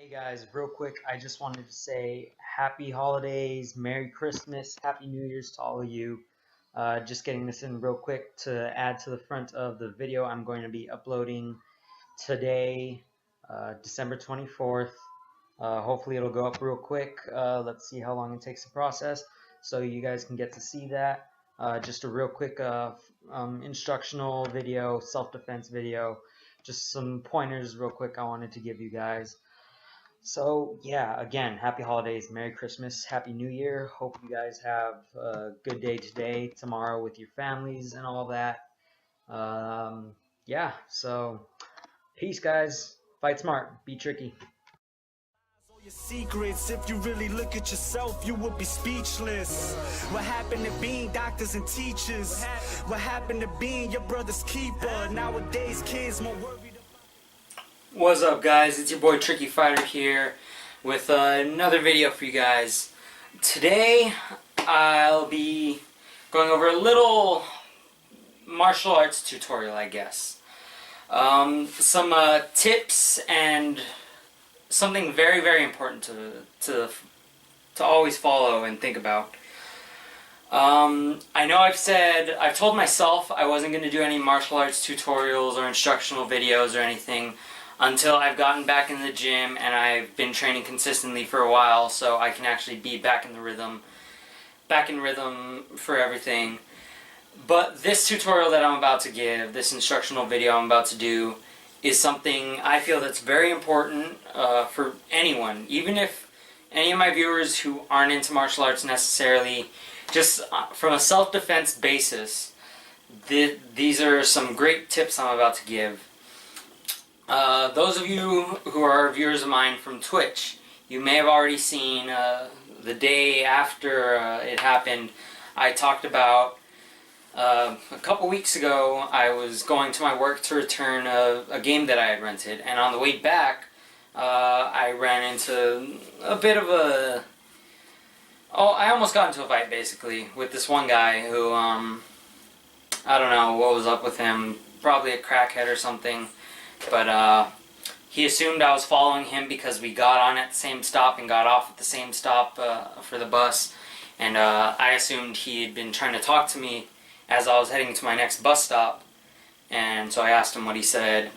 Hey guys, real quick, I just wanted to say happy holidays, Merry Christmas, Happy New Year's to all of you. Just getting this in real quick to add to the front of the video I'm going to be uploading today, December 24th. Hopefully it'll go up real quick. Let's see how long it takes to process so you guys can get to see that. Just a real quick instructional video, self-defense video, just some pointers real quick I wanted to give you guys. So, yeah, again, happy holidays, Merry Christmas, Happy New Year. Hope you guys have a good day today, tomorrow with your families and all that. Yeah, so peace, guys. Fight smart, be tricky. Your secrets, if you really look at yourself, you would be speechless. What happened to being doctors and teachers? What happened to being your brother's keeper? Nowadays, kids more worried. What's up, guys? It's your boy TrickyFighter here with another video for you guys. Today I'll be going over a little martial arts tutorial, I guess. Some tips and something very, very important to always follow and think about. I know I've told myself I wasn't going to do any martial arts tutorials or instructional videos or anything until I've gotten back in the gym and I've been training consistently for a while, so I can actually be back in rhythm for everything. But this tutorial that I'm about to give, this instructional video I'm about to do, is something I feel that's very important for anyone, even if any of my viewers who aren't into martial arts necessarily, just from a self-defense basis. These are some great tips I'm about to give. Those of you who are viewers of mine from Twitch, you may have already seen the day after it happened. I talked about a couple weeks ago I was going to my work to return a game that I had rented, and on the way back I ran into a bit of a... I almost got into a fight basically with this one guy who, I don't know what was up with him, probably a crackhead or something. But he assumed I was following him because we got on at the same stop and got off at the same stop for the bus. And I assumed he had been trying to talk to me as I was heading to my next bus stop. And so I asked him what he said.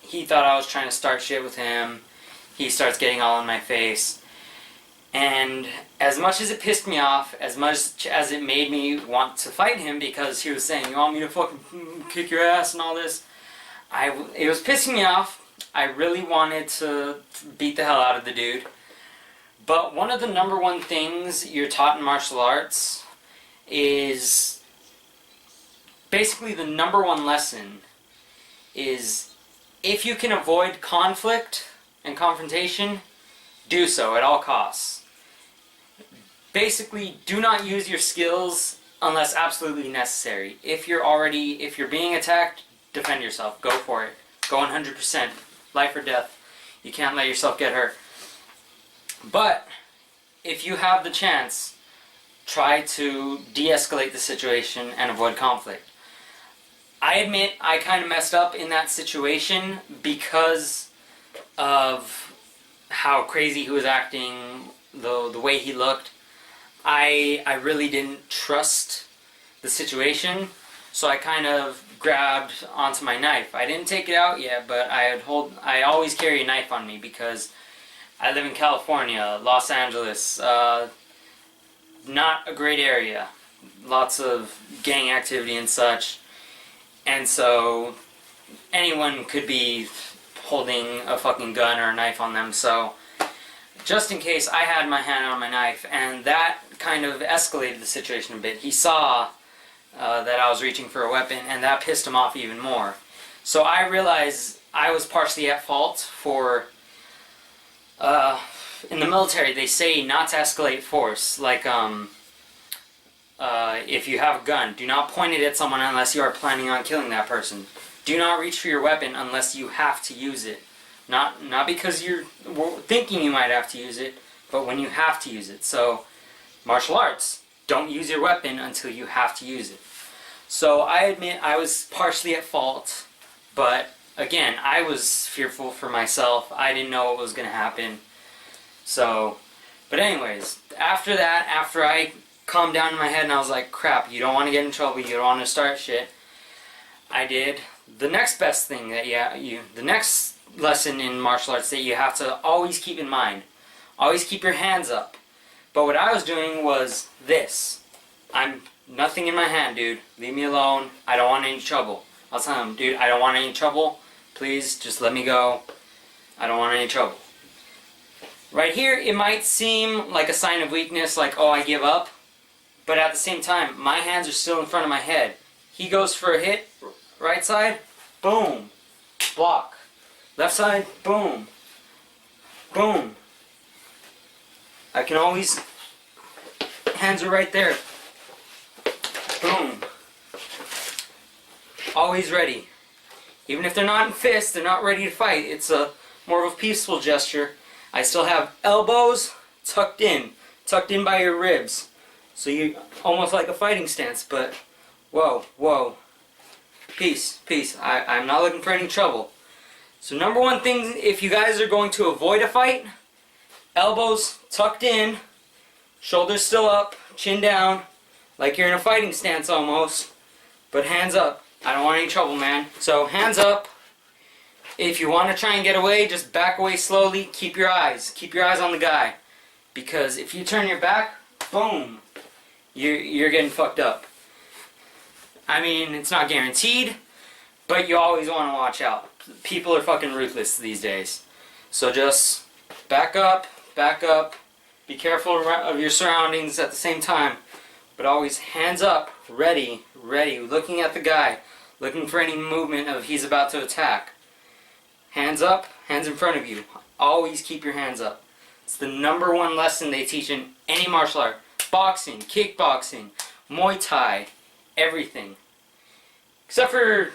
He thought I was trying to start shit with him. He starts getting all in my face. And as much as it pissed me off, as much as it made me want to fight him because he was saying, "You want me to fucking kick your ass and all this?" It was pissing me off. I really wanted to beat the hell out of the dude. But one of the number one things you're taught in martial arts is... basically the number one lesson is if you can avoid conflict and confrontation, do so at all costs. Basically, do not use your skills unless absolutely necessary. If you're being attacked, defend yourself. Go for it. Go 100%. Life or death. You can't let yourself get hurt. But if you have the chance, try to de-escalate the situation and avoid conflict. I admit I kind of messed up in that situation because of how crazy he was acting, the way he looked. I really didn't trust the situation, so I kind of grabbed onto my knife. I didn't take it out yet, but I always carry a knife on me because I live in California, Los Angeles, not a great area, lots of gang activity and such, and so anyone could be holding a fucking gun or a knife on them, so just in case I had my hand on my knife, and that kind of escalated the situation a bit. He saw that I was reaching for a weapon, and that pissed him off even more. So I realized I was partially at fault for... in the military, they say not to escalate force. Like, if you have a gun, do not point it at someone unless you are planning on killing that person. Do not reach for your weapon unless you have to use it. Not because you're thinking you might have to use it, but when you have to use it. So, martial arts, don't use your weapon until you have to use it. So I admit I was partially at fault, but again, I was fearful for myself. I didn't know what was going to happen. So, but anyways, after that, after I calmed down in my head and I was like, crap, you don't want to get in trouble, you don't want to start shit, I did the next best thing that the next lesson in martial arts that you have to always keep in mind. Always keep your hands up. But what I was doing was this. I'm nothing in my hand, dude. Leave me alone. I don't want any trouble. I'll tell him, dude, I don't want any trouble. Please, just let me go. I don't want any trouble. Right here, it might seem like a sign of weakness, like, oh, I give up. But at the same time, my hands are still in front of my head. He goes for a hit, right side, boom, block. Left side, boom, boom. I can always, hands are right there. Boom. Always ready. Even if they're not in fists, they're not ready to fight. It's a more of a peaceful gesture. I still have elbows tucked in by your ribs. So you almost like a fighting stance, but whoa, whoa. Peace, peace. I'm not looking for any trouble. So number one thing, if you guys are going to avoid a fight, elbows tucked in, shoulders still up, chin down, like you're in a fighting stance almost, but hands up. I don't want any trouble, man. So hands up. If you want to try and get away, just back away slowly. Keep your eyes on the guy, because if you turn your back, boom, you're getting fucked up. I mean, it's not guaranteed, but you always want to watch out. People are fucking ruthless these days. So just back up, be careful of your surroundings at the same time, but always hands up, ready, looking at the guy, looking for any movement of he's about to attack. Hands up, hands in front of you. Always keep your hands up. It's the number one lesson they teach in any martial art. Boxing, kickboxing, Muay Thai, everything. Except for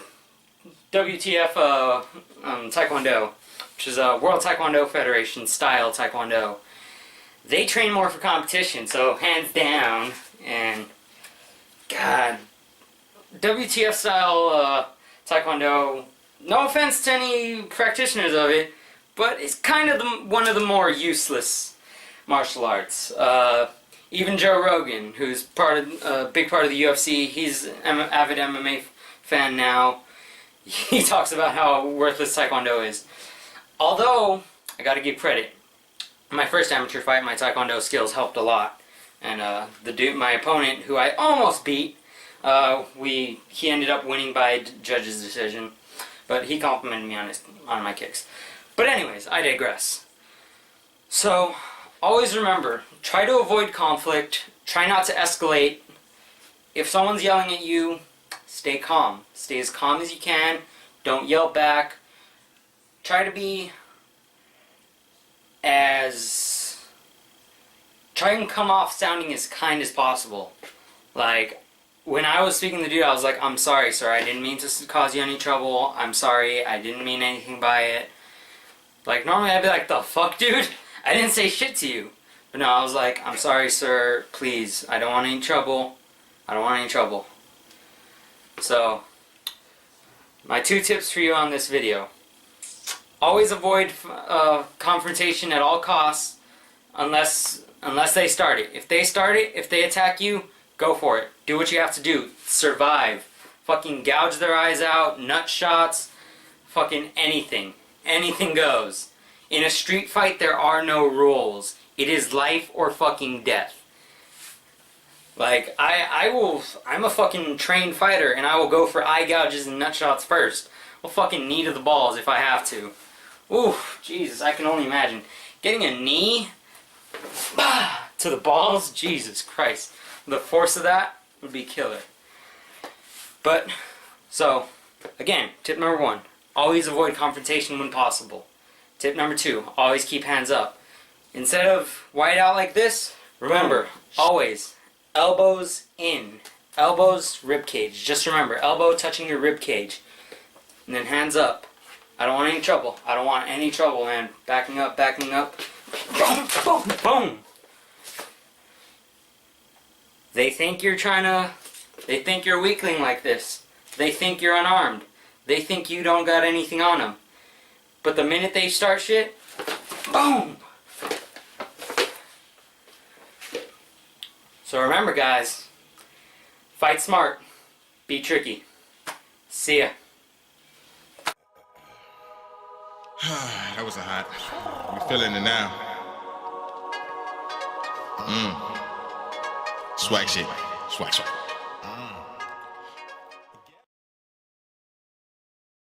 WTF Taekwondo, which is a World Taekwondo Federation style Taekwondo. They train more for competition, so hands down. And God, WTF style Taekwondo, no offense to any practitioners of it, but it's kind of one of the more useless martial arts. Even Joe Rogan, who's a big part of the UFC, he's an avid MMA fan now. He talks about how worthless Taekwondo is. Although, I gotta give credit. My first amateur fight, my Taekwondo skills helped a lot. And my opponent, who I almost beat, he ended up winning by judge's decision. But he complimented me on my kicks. But anyways, I digress. So, always remember, try to avoid conflict. Try not to escalate. If someone's yelling at you, stay calm. Stay as calm as you can. Don't yell back. Try and come off sounding as kind as possible. Like, when I was speaking to the dude, I was like, I'm sorry, sir. I didn't mean to cause you any trouble. I'm sorry. I didn't mean anything by it. Like, normally I'd be like, the fuck, dude? I didn't say shit to you. But no, I was like, I'm sorry, sir. Please. I don't want any trouble. I don't want any trouble. So, my 2 tips for you on this video. Always avoid confrontation at all costs unless they start it. If they start it, if they attack you, go for it. Do what you have to do. Survive. Fucking gouge their eyes out, nut shots, fucking anything. Anything goes. In a street fight, there are no rules. It is life or fucking death. Like, I'm a fucking trained fighter, and I will go for eye gouges and nut shots first. I'll fucking knee to the balls if I have to. Ooh, Jesus, I can only imagine. Getting a knee to the balls, Jesus Christ. The force of that would be killer. But, so, again, tip number 1, always avoid confrontation when possible. Tip number 2, always keep hands up. Instead of white out like this, remember, always, elbows in. Elbows, rib cage. Just remember, elbow touching your rib cage. And then hands up. I don't want any trouble. I don't want any trouble, man. Backing up, backing up. Boom, boom, boom. They think you're a weakling like this. They think you're unarmed. They think you don't got anything on them. But the minute they start shit, boom! So remember, guys, fight smart, be tricky. See ya. That was a hot. We feeling it now. Swag shit. Swag.